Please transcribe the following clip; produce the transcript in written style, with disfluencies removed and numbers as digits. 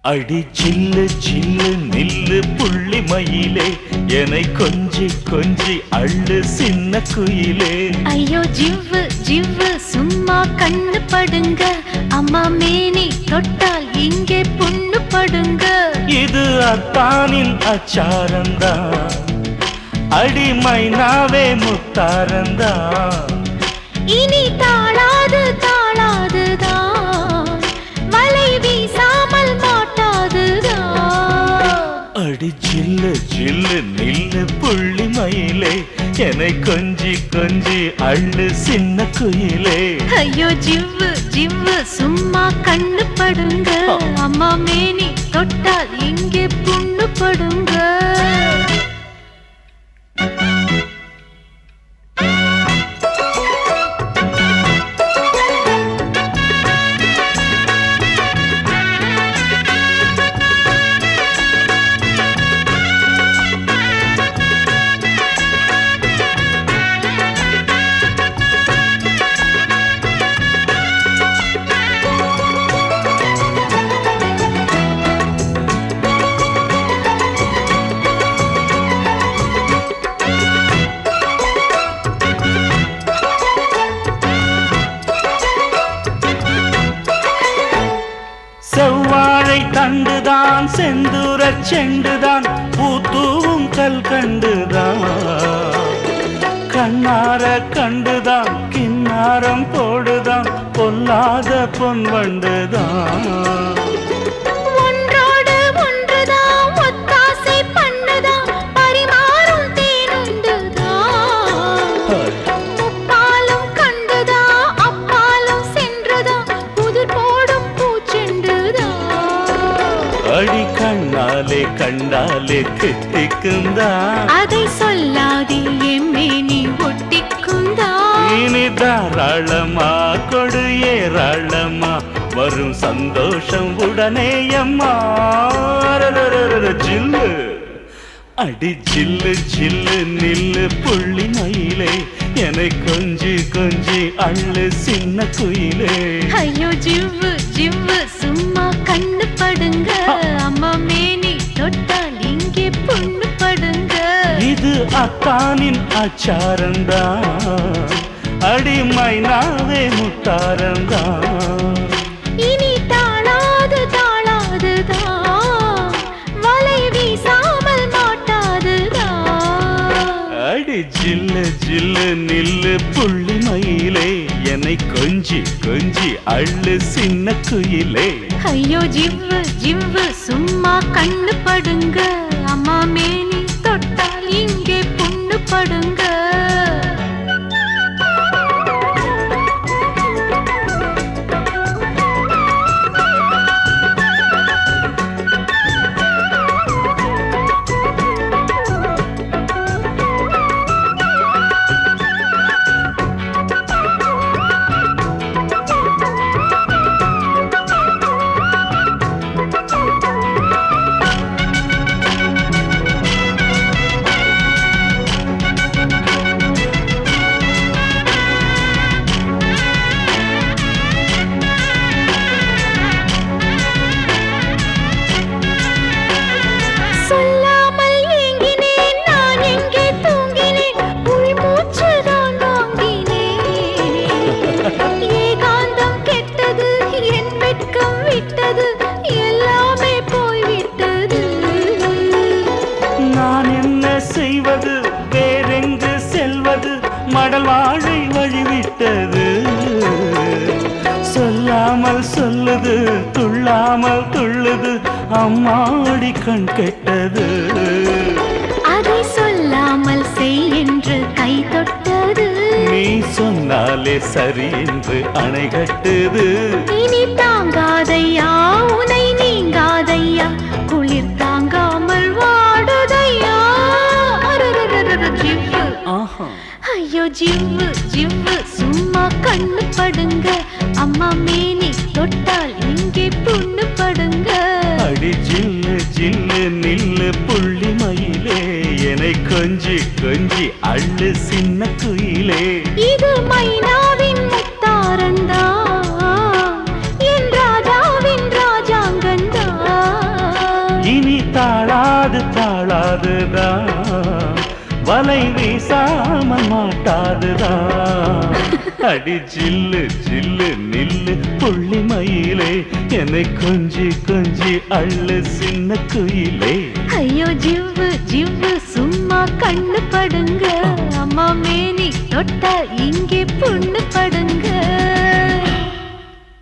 அடி சில்லு சில்லு நில்லு புள்ளி மயிலே, என்னை கொஞ்சி கொஞ்சி அள்ளு சின்ன குயிலே. ஐயோ ஜிவ்வு ஜிவ்வு சும்மா கண்ணு படுங்க, அம்மா மேனி தொட்டால் இங்கே புண்ணு படுங்க. இது அத்தானின் அச்சாரந்தான், அடி மைனாவே முத்தாரந்தான். இனி தாளாது தாளாதுதான், வலை வீசாமல் மாட்டாதுதான். அடி ஜில்லு ஜில்லு நில்லு புள்ளி மயிலே, என்னை கொஞ்சி கொஞ்சி அள்ளு சின்ன குயிலே. ஐயோ ஜிவ்வு ஜிவ்வு சும்மா கண்ணு படுங்க, அம்மா மேனி தொட்டால் இங்கே புண்ணு படுங்க. செவ்வாழை தண்டுதான் செந்தூர செண்டுதான், பூத்தூவும் கல் கண்டுதான், கண்ணார கண்டுதான் கிண்ணாரம் போடுதான், பொல்லாத பொன் வண்டுதான். அடி கண்ணாலே கண்டாலே தித்திக்குந்தா, அதை சொல்லாதே எம்மேனி ஒட்டிக்குந்தா. இனி தாராளமா கொடு ஏராளமா, வரும் சந்தோஷம் உடனே அம்மா. ஜில்லு அடி ஜில்லு ஜில்லு நில்லு புள்ளி மயிலே, என்னை கொஞ்சி கொஞ்சி அள்ளு சின்ன குயிலே. ஐயோ ஜிவ்வு ஜிவ்வு சும்மா கண்ணு படுங்க, அம்மா மேனி தொட்டால் இங்கே புண்ணு படுங்க. இது அத்தானின் அச்சாரந்தான், அடி மைனாவே முத்தாரந்தான். இனி தாளாது தாளாதுதான், வலை வீசாமல் மாட்டாதுதான். அடி ஜில்லு ஜில்லு நில்லு புள்ளி மயிலே, என்னை கொஞ்சி கொஞ்சி அள்ளு சின்ன குயிலே. ஐயோ ஜிவ்வு ஜிவ்வு சும்மா கண்ணு படுங்க, அம்மா மேனி தொட்டால் இங்கே புண்ணு படுங்க. செய்வது வேறெங்கு செல்வது, மடல் வாழை வழிவிட்டது. சொல்லாமல் சொல்லுது துள்ளாமல் துள்ளுது, அம்மாடி கண் கெட்டது. அதை சொல்லாமல் செய் என்று கை தொட்டது, நீ சொன்னாலே சரி என்று அணை கட்டுது. இனி தாங்காதையா உனை நீங்காதையா, குளிர் தாங்காமல் வாடுதையா. ஜிவ்வு ஐயோ ஜிவ்வு ஜிவ்வு சும்மா கண்ணு படுங்க, அம்மா மேனி தொட்டால் இங்கே புண்ணு படுங்க. அடி ஜில்லு ஜில்லு நில்லு புள்ளி மயிலே, என்னை கொஞ்சி கொஞ்சி அள்ளு சின்ன குயிலே. இது மைனாவின் முத்தாரந்தா, என் ராஜாவின் ராஜாங்கந்தா. வலை வீசாமல் மாட்டாதுதான். அடி ஜில்லு ஜில்லு நில்லு புள்ளி மயிலே, என்னை கொஞ்சி கொஞ்சி அள்ளு சின்ன குயிலே. ஐயோ ஜிவ்வு ஜிவ்வு சும்மா கண்ணு படுங்க, அம்மா மேனி தொட்டால் இங்கே புண்ணு